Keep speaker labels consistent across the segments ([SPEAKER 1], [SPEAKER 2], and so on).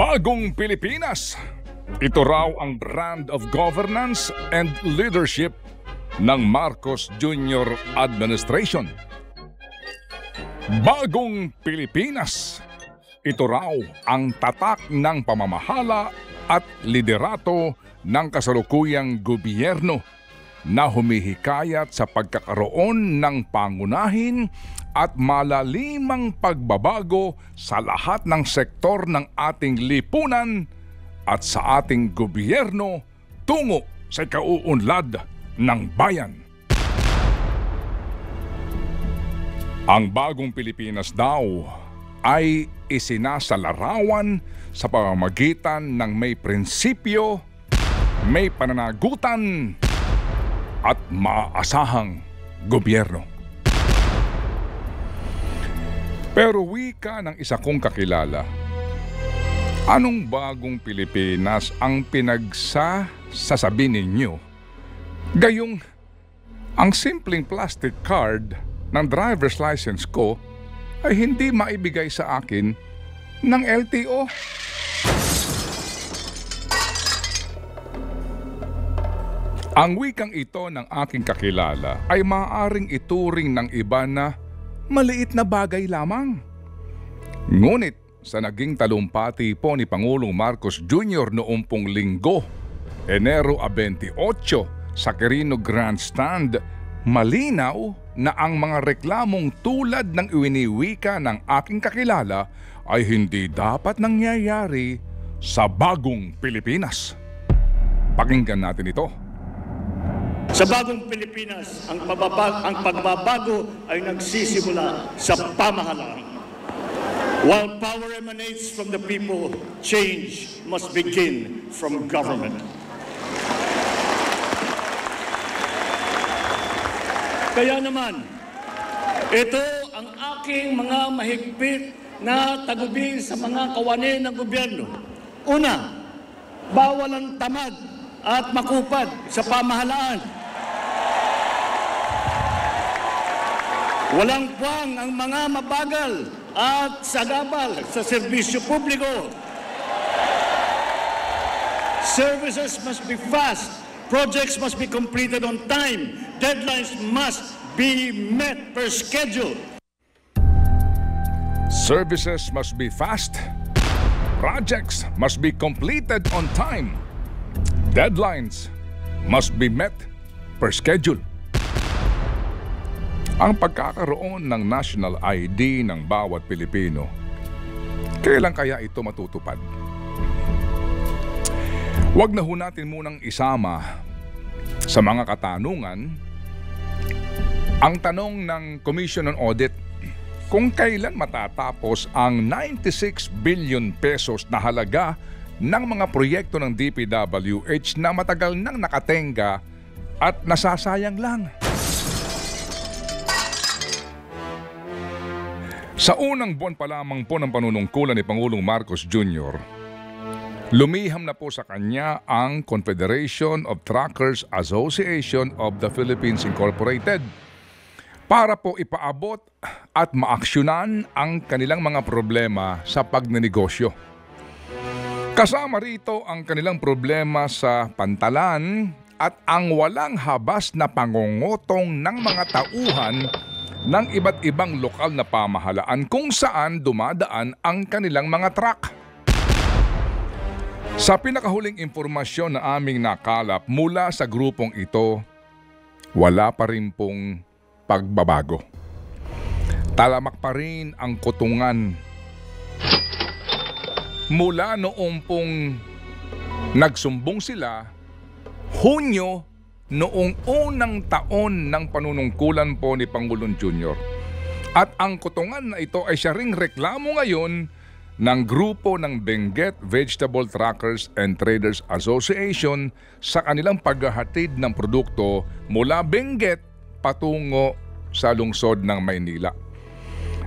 [SPEAKER 1] Bagong Pilipinas. Ito raw ang brand of governance and leadership ng Marcos Jr. Administration. Bagong Pilipinas. Ito raw ang tatak ng pamamahala at liderato ng kasalukuyang gobyerno na humihikayat sa pagkakaroon ng pangunahin at malalimang pagbabago sa lahat ng sektor ng ating lipunan at sa ating gobyerno tungo sa kauunlad ng bayan. Ang bagong Pilipinas daw ay isinasalarawan sa pamamagitan ng may prinsipyo, may pananagutan at maaasahang gobyerno. Pero wika ng isa kong kakilala, anong bagong Pilipinas ang pinagsasabi ninyo? Gayong ang simpleng plastic card ng driver's license ko ay hindi maibigay sa akin ng LTO. Ang wikang ito ng aking kakilala ay maaaring ituring ng iba na maliit na bagay lamang. Ngunit sa naging talumpati po ni Pangulong Marcos Jr. noong pong Linggo, Enero 28 sa Quirino Grandstand, malinaw na ang mga reklamong tulad ng iwiniwika ng aking kakilala ay hindi dapat nangyayari sa bagong Pilipinas. Pakinggan natin ito.
[SPEAKER 2] Sa bagong Pilipinas, ang pagbabago ay nagsisimula sa pamahalaan. While power emanates from the people, change must begin from government. Kaya naman, ito ang aking mga mahigpit na tagubilin sa mga kawani ng gobyerno. Una, bawal ang tamad at makupad sa pamahalaan. Walang puwang ang mga mabagal at sagabal sa serbisyo publiko. Services must be fast. Projects must be completed on time. Deadlines must be met per schedule.
[SPEAKER 1] Services must be fast. Projects must be completed on time. Deadlines must be met per schedule. Ang pagkakaroon ng national ID ng bawat Pilipino, kailan kaya ito matutupad? Huwag na ho natin munang isama sa mga katanungan ang tanong ng Commission on Audit kung kailan matatapos ang 96 billion pesos na halaga ng mga proyekto ng DPWH na matagal nang nakatenga at nasasayang lang. Sa unang buwan pa lamang po ng panunungkulan ni Pangulong Marcos Jr., lumiham na po sa kanya ang Confederation of Truckers Association of the Philippines Incorporated para po ipaabot at maaksyonan ang kanilang mga problema sa pagnenegosyo. Kasama rito ang kanilang problema sa pantalan at ang walang habas na pangungutong ng mga tauhan ng iba't ibang lokal na pamahalaan kung saan dumadaan ang kanilang mga truck. Sa pinakahuling impormasyon na aming nakalap mula sa grupong ito, wala pa rin pong pagbabago. Talamak pa rin ang kutungan. Mula noong pong nagsumbong sila, Hunyo noong unang taon ng panunungkulan po ni Pangulong Jr. At ang kutungan na ito ay siya ring reklamo ngayon ng grupo ng Benguet Vegetable Truckers and Traders Association sa kanilang paghahatid ng produkto mula Benguet patungo sa lungsod ng Maynila.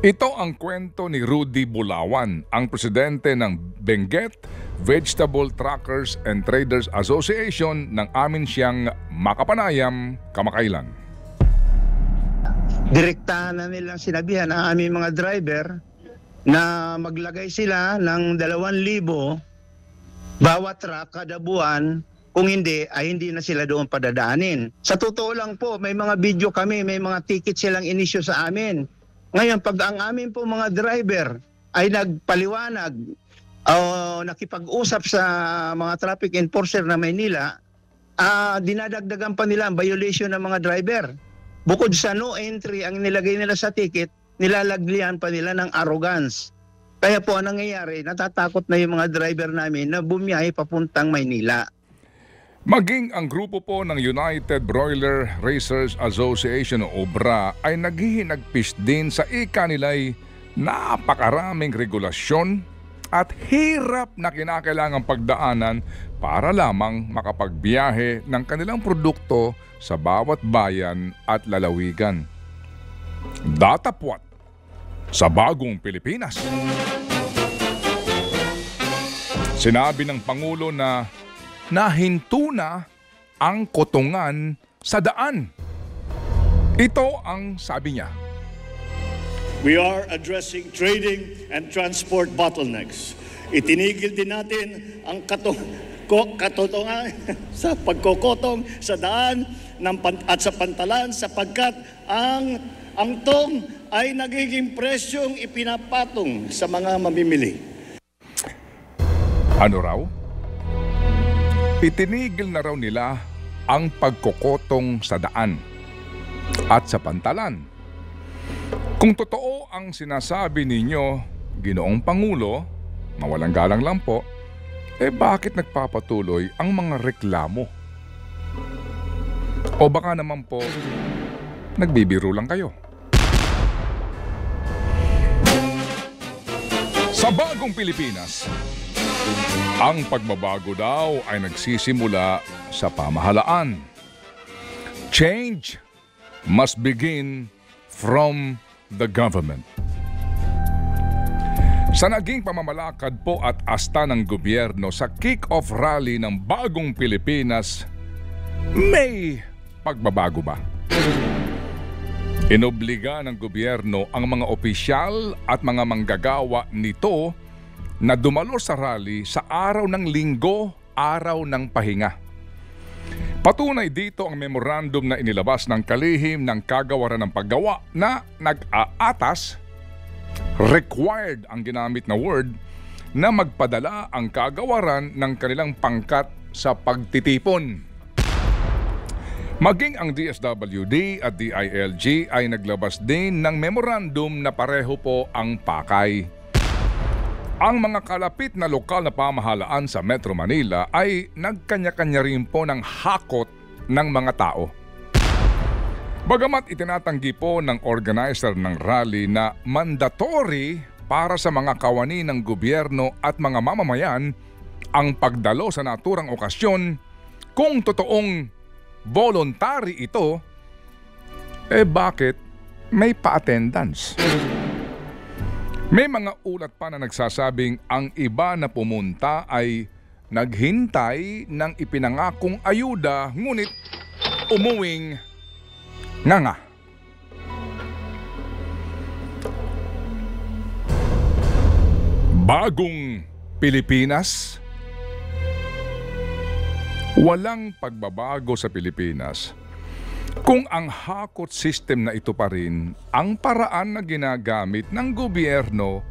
[SPEAKER 1] Ito ang kwento ni Rudy Bulawan, ang presidente ng Benguet Vegetable Truckers and Traders Association ng amin siyang makapanayam kamakailan.
[SPEAKER 3] Direktahan na nilang sinabihan ang aming mga driver na maglagay sila ng 2,000 bawat truck kada buwan. Kung hindi, ay hindi na sila doon padadaanin. Sa totoo lang po, may mga video kami, may mga ticket silang inisyu sa amin. Ngayon, pag ang amin po mga driver ay nagpaliwanag o nakipag-usap sa mga traffic enforcer na Maynila, dinadagdagan pa nila ang violation ng mga driver. Bukod sa no entry ang nilagay nila sa ticket, nilalaglihan pa nila ng arrogance. Kaya po ang nangyayari, natatakot na yung mga driver namin na bumiyahe papuntang Maynila.
[SPEAKER 1] Maging ang grupo po ng United Broiler Racers Association o OBRA ay naghihinagpis din sa ika nila'y napakaraming regulasyon at hirap na kinakailangang pagdaanan para lamang makapagbiyahe ng kanilang produkto sa bawat bayan at lalawigan. Datapwat sa bagong Pilipinas. Sinabi ng Pangulo na nahinto na ang kotongan sa daan. Ito ang sabi niya.
[SPEAKER 2] We are addressing trading and transport bottlenecks. Itinigil din natin ang katotongan sa pagkokotong sa daan at sa pantalan sapagkat ang tong ay nagiging presyong ipinapatong sa mga mamimili.
[SPEAKER 1] Ano raw? Itinigil na raw nila ang pagkokotong sa daan at sa pantalan. Kung totoo ang sinasabi ninyo, Ginoong Pangulo, mawalang galang lang po, bakit nagpapatuloy ang mga reklamo? O baka naman po, nagbibiro lang kayo? Sa bagong Pilipinas, ang pagbabago daw ay nagsisimula sa pamahalaan. Change must begin from the government. Sa naging pamamalakad po at asta ng gobyerno sa kick-off rally ng bagong Pilipinas, may pagbabago ba? Inobliga ng gobyerno ang mga opisyal at mga manggagawa nito na dumalo sa rally sa araw ng Linggo, araw ng pahinga. Patunay dito ang memorandum na inilabas ng kalihim ng kagawaran ng paggawa na nag-aatas, required ang ginamit na word, na magpadala ang kagawaran ng kanilang pangkat sa pagtitipon. Maging ang DSWD at DILG ay naglabas din ng memorandum na pareho po ang pakay. Ang mga kalapit na lokal na pamahalaan sa Metro Manila ay nagkanya-kanya rin po ng hakot ng mga tao. Bagamat itinatanggi po ng organizer ng rally na mandatory para sa mga kawani ng gobyerno at mga mamamayan ang pagdalo sa naturang okasyon, kung totoong voluntary ito, bakit may pa-attendance? May mga ulat pa na nagsasabing ang iba na pumunta ay naghintay ng ipinangakong ayuda ngunit umuwing nganga. Bagong Pilipinas? Walang pagbabago sa Pilipinas kung ang hakot system na ito pa rin ang paraan na ginagamit ng gobyerno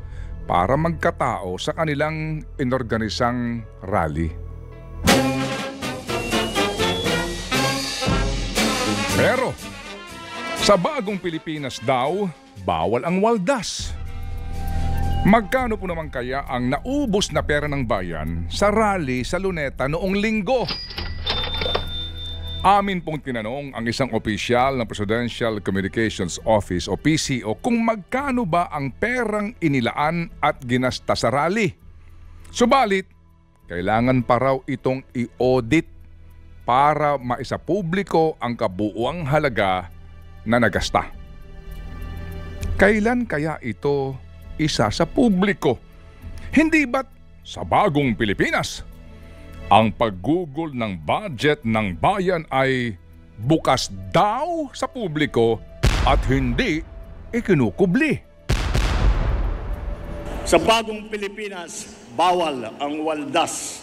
[SPEAKER 1] para magkatao sa kanilang inorganisang rally. Pero sa bagong Pilipinas daw, bawal ang waldas. Magkano po naman kaya ang naubos na pera ng bayan sa rally sa Luneta noong Linggo? Amin pong tinanong ang isang opisyal ng Presidential Communications Office o PCO kung magkano ba ang perang inilaan at ginasta sa rally. Subalit, kailangan pa raw itong i-audit para maisapubliko ang kabuuang halaga na nagasta. Kailan kaya ito isa sa publiko? Hindi ba't sa bagong Pilipinas ang paggugol ng budget ng bayan ay bukas daw sa publiko at hindi ikinukubli?
[SPEAKER 2] Sa bagong Pilipinas, bawal ang waldas.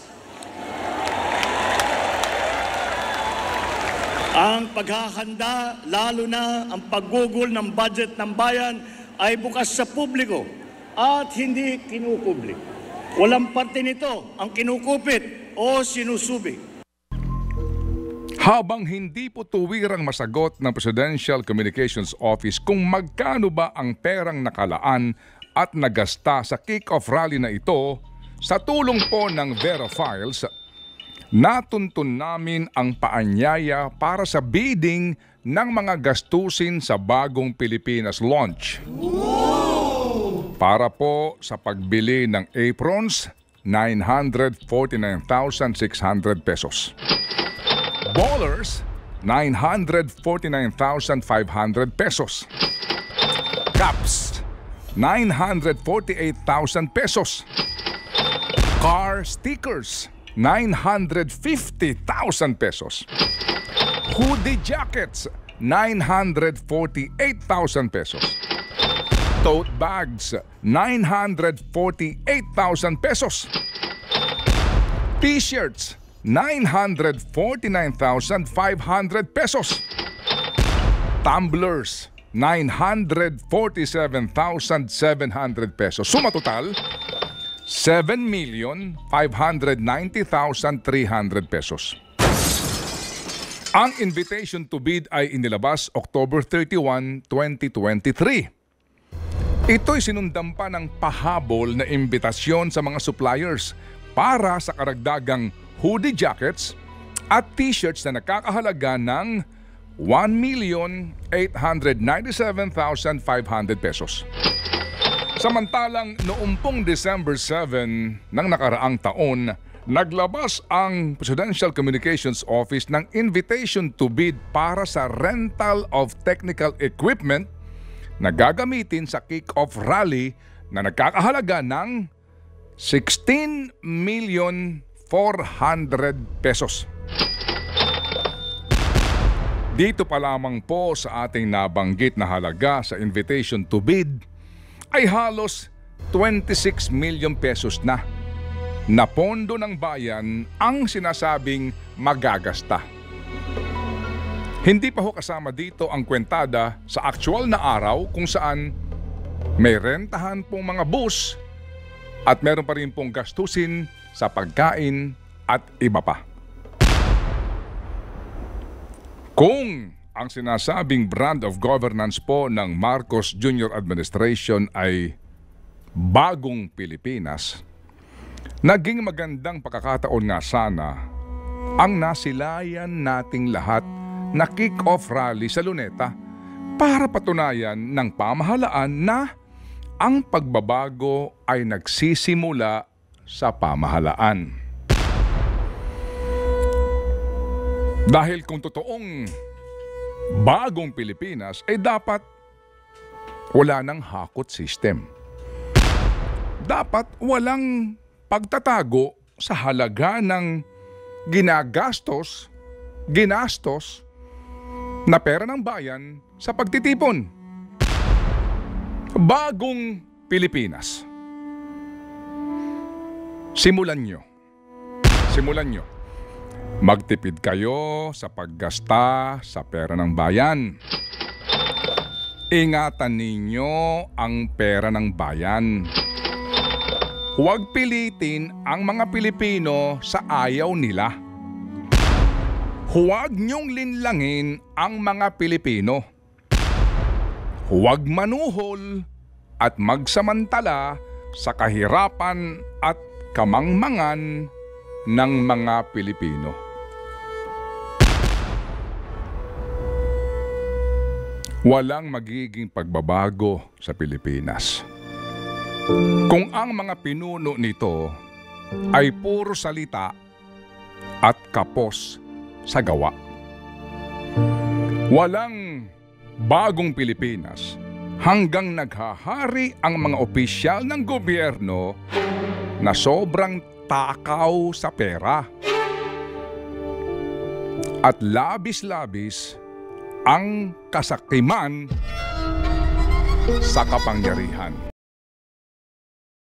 [SPEAKER 2] Ang paghahanda, lalo na ang paggugol ng budget ng bayan, ay bukas sa publiko at hindi kinukubli. Walang parte nito ang kinukupit o sinusubi.
[SPEAKER 1] Habang hindi po tuwirang masagot ng Presidential Communications Office kung magkano ba ang perang nakalaan at nagasta sa kick-off rally na ito, sa tulong po ng Vera Files, natuntun namin ang paanyaya para sa bidding ng mga gastusin sa bagong Pilipinas launch. Para po sa pagbili ng aprons, 949,600 pesos. Ballers, 949,500 pesos. Caps, 948,000 pesos. Car stickers, 950,000 pesos. Hoodie jackets, 948,000 pesos. Tote bags, 948,000 pesos. T-shirts, 949,500 pesos. Tumblers, 947,700 pesos. Suma total, 7,590,300 pesos. Ang invitation to bid ay inilabas October 31, 2023. Ito'y sinundan pa ng pahabol na imbitasyon sa mga suppliers para sa karagdagang hoodie jackets at t-shirts na nakakahalaga ng 1,897,500 pesos. Samantalang noong pong December 7 ng nakaraang taon, naglabas ang Presidential Communications Office ng invitation to bid para sa rental of technical equipment na gagamitin sa kick-off rally na nagkakahalaga ng 16,400,000 pesos. Dito pa lamang po sa ating nabanggit na halaga sa invitation to bid ay halos 26 million pesos na pondo ng bayan ang sinasabing magagasta. Hindi pa ho kasama dito ang kwentada sa aktual na araw kung saan may rentahan pong mga bus at meron pa rin pong gastusin sa pagkain at iba pa. Kung ang sinasabing brand of governance po ng Marcos Jr. Administration ay bagong Pilipinas, naging magandang pagkakataon nga sana ang nasilayan nating lahat na kick-off rally sa Luneta para patunayan ng pamahalaan na ang pagbabago ay nagsisimula sa pamahalaan. Dahil kung totoong bagong Pilipinas, ay dapat wala ng hakot system. Dapat walang pagtatago sa halaga ng ginastos na pera ng bayan sa pagtitipon. Bagong Pilipinas. Simulan nyo. Magtipid kayo sa paggasta sa pera ng bayan. Ingatan ninyo ang pera ng bayan. Huwag pilitin ang mga Pilipino sa ayaw nila. Huwag niyong linlangin ang mga Pilipino. Huwag manuhol at magsamantala sa kahirapan at kamangmangan ng mga Pilipino. Walang magiging pagbabago sa Pilipinas kung ang mga pinuno nito ay puro salita at kapos sa gawa. Walang bagong Pilipinas hanggang naghahari ang mga opisyal ng gobyerno na sobrang takaw sa pera at labis-labis ang kasakiman sa kapangyarihan.